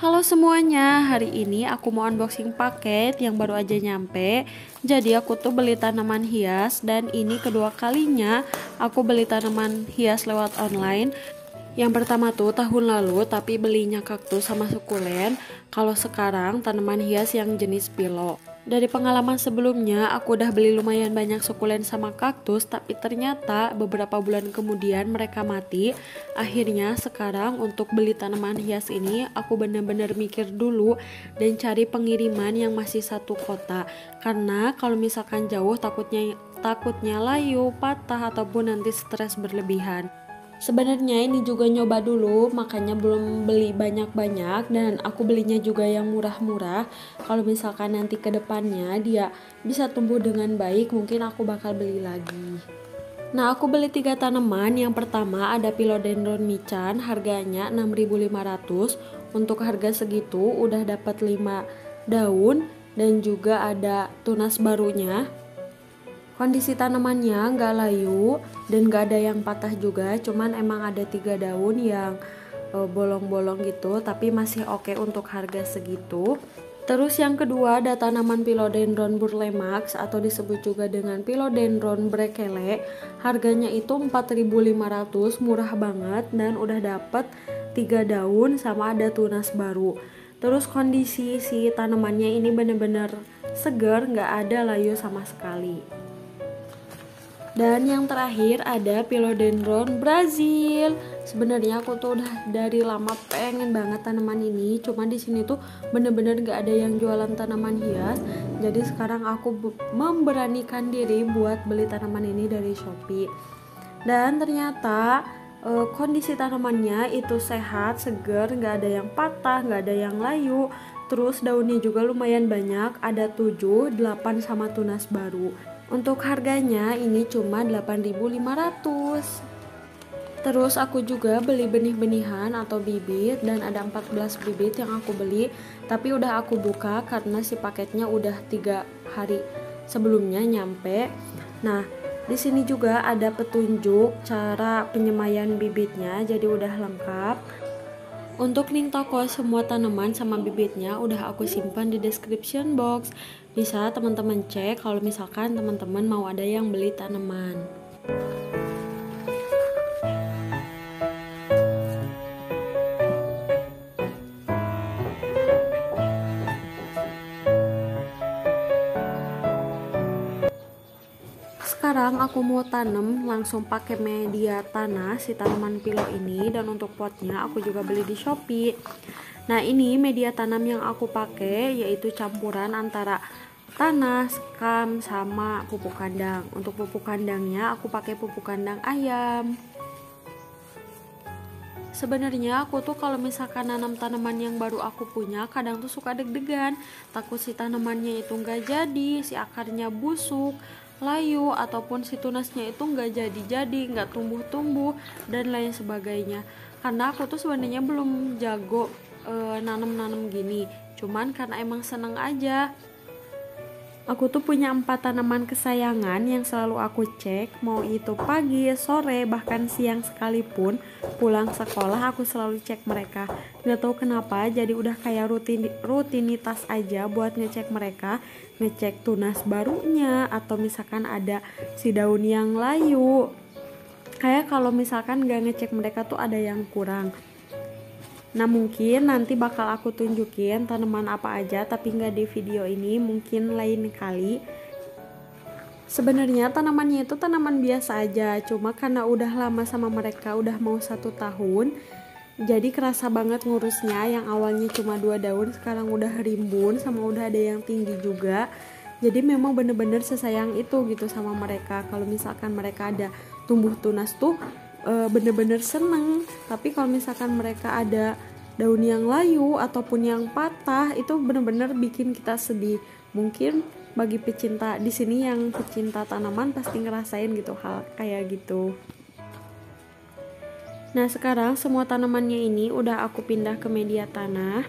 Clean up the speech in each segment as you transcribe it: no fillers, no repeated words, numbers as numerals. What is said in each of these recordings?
Halo semuanya, hari ini aku mau unboxing paket yang baru aja nyampe. Jadi aku tuh beli tanaman hias dan ini kedua kalinya aku beli tanaman hias lewat online. Yang pertama tuh tahun lalu tapi belinya kaktus sama sukulen. Kalau sekarang tanaman hias yang jenis pilo. Dari pengalaman sebelumnya aku udah beli lumayan banyak sukulen sama kaktus, tapi ternyata beberapa bulan kemudian mereka mati. Akhirnya sekarang untuk beli tanaman hias ini aku bener-bener mikir dulu dan cari pengiriman yang masih satu kota. Karena kalau misalkan jauh takutnya layu, patah ataupun nanti stres berlebihan. Sebenarnya ini juga nyoba dulu, makanya belum beli banyak-banyak dan aku belinya juga yang murah-murah. Kalau misalkan nanti ke depannya dia bisa tumbuh dengan baik, mungkin aku bakal beli lagi. Nah, aku beli 3 tanaman. Yang pertama ada Philodendron Michan, harganya 6.500. Untuk harga segitu udah dapat 5 daun dan juga ada tunas barunya. Kondisi tanamannya nggak layu dan nggak ada yang patah juga, cuman emang ada 3 daun yang bolong-bolong gitu, tapi masih oke untuk harga segitu. Terus yang kedua ada tanaman Philodendron Burlemax atau disebut juga dengan Philodendron Brekele. Harganya itu 4.500, murah banget dan udah dapet 3 daun sama ada tunas baru. Terus kondisi si tanamannya ini bener-bener seger, nggak ada layu sama sekali. Dan yang terakhir ada Philodendron Brazil. Sebenarnya aku tuh udah dari lama pengen banget tanaman ini, cuman di sini tuh bener-bener gak ada yang jualan tanaman hias. Jadi sekarang aku memberanikan diri buat beli tanaman ini dari Shopee. Dan ternyata kondisi tanamannya itu sehat, seger, gak ada yang patah, gak ada yang layu. Terus daunnya juga lumayan banyak, ada 7, 8 sama tunas baru. Untuk harganya ini cuma 8.500. Terus aku juga beli benih-benihan atau bibit dan ada 14 bibit yang aku beli, tapi udah aku buka karena si paketnya udah 3 hari sebelumnya nyampe. Nah, di sini juga ada petunjuk cara penyemaian bibitnya, jadi udah lengkap. Untuk link toko semua tanaman sama bibitnya udah aku simpan di description box. Bisa teman-teman cek kalau misalkan teman-teman mau ada yang beli tanaman. Sekarang aku mau tanam langsung pakai media tanah si tanaman pilo ini, dan untuk potnya aku juga beli di Shopee. Nah, ini media tanam yang aku pakai yaitu campuran antara tanah, sekam sama pupuk kandang. Untuk pupuk kandangnya aku pakai pupuk kandang ayam. Sebenarnya aku tuh kalau misalkan nanam tanaman yang baru aku punya kadang tuh suka deg-degan, takut si tanamannya itu nggak jadi, si akarnya busuk, layu, ataupun si tunasnya itu nggak jadi-jadi, nggak tumbuh-tumbuh dan lain sebagainya. Karena aku tuh sebenarnya belum jago nanam-nanam gini, cuman karena emang seneng aja. Aku tuh punya 4 tanaman kesayangan yang selalu aku cek, mau itu pagi, sore, bahkan siang sekalipun. Pulang sekolah aku selalu cek mereka. Gak tahu kenapa, jadi udah kayak rutinitas aja buat ngecek mereka, ngecek tunas barunya atau misalkan ada si daun yang layu. Kayak kalau misalkan gak ngecek mereka tuh ada yang kurang. Nah, mungkin nanti bakal aku tunjukin tanaman apa aja, tapi nggak di video ini, mungkin lain kali. Sebenarnya tanamannya itu tanaman biasa aja, cuma karena udah lama sama mereka, udah mau 1 tahun, jadi kerasa banget ngurusnya. Yang awalnya cuma 2 daun sekarang udah rimbun sama udah ada yang tinggi juga. Jadi memang bener-bener sesayang itu gitu sama mereka. Kalau misalkan mereka ada tumbuh tunas tuh bener-bener seneng. Tapi kalau misalkan mereka ada daun yang layu ataupun yang patah, itu bener-bener bikin kita sedih. Mungkin bagi pecinta di sini yang pecinta tanaman pasti ngerasain gitu hal kayak gitu. Nah, sekarang semua tanamannya ini udah aku pindah ke media tanah.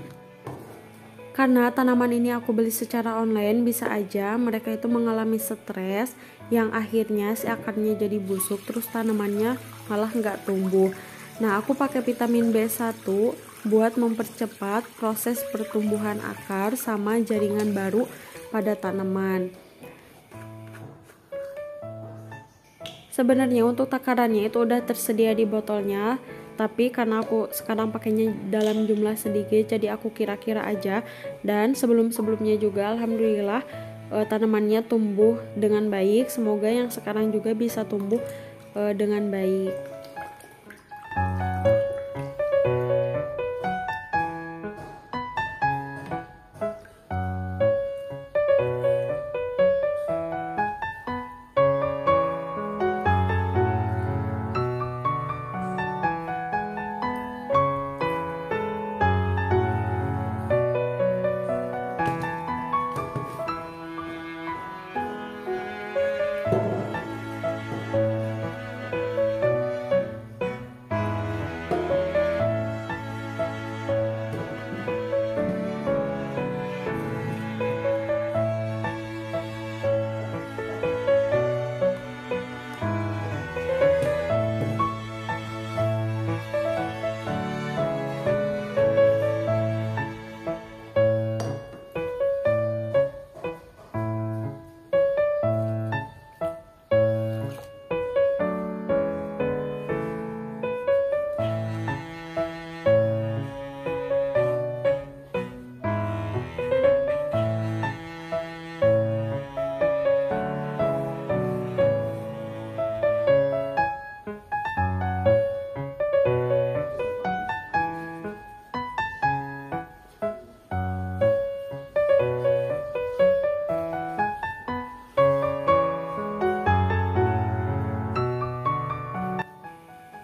Karena tanaman ini aku beli secara online, bisa aja mereka itu mengalami stres yang akhirnya si akarnya jadi busuk, terus tanamannya malah nggak tumbuh. Nah, aku pakai vitamin B1 buat mempercepat proses pertumbuhan akar sama jaringan baru pada tanaman. Sebenarnya untuk takarannya itu udah tersedia di botolnya, tapi karena aku sekarang pakainya dalam jumlah sedikit, jadi aku kira-kira aja. Dan sebelum-sebelumnya juga alhamdulillah tanamannya tumbuh dengan baik. Semoga yang sekarang juga bisa tumbuh dengan baik.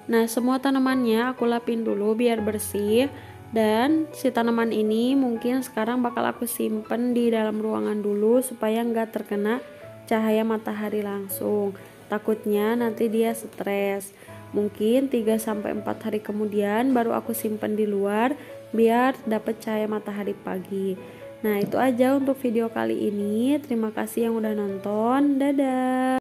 Nah, semua tanamannya aku lapin dulu biar bersih. Dan si tanaman ini mungkin sekarang bakal aku simpen di dalam ruangan dulu supaya nggak terkena cahaya matahari langsung. Takutnya nanti dia stres. Mungkin 3-4 hari kemudian baru aku simpen di luar biar dapet cahaya matahari pagi. Nah, itu aja untuk video kali ini. Terima kasih yang udah nonton. Dadah.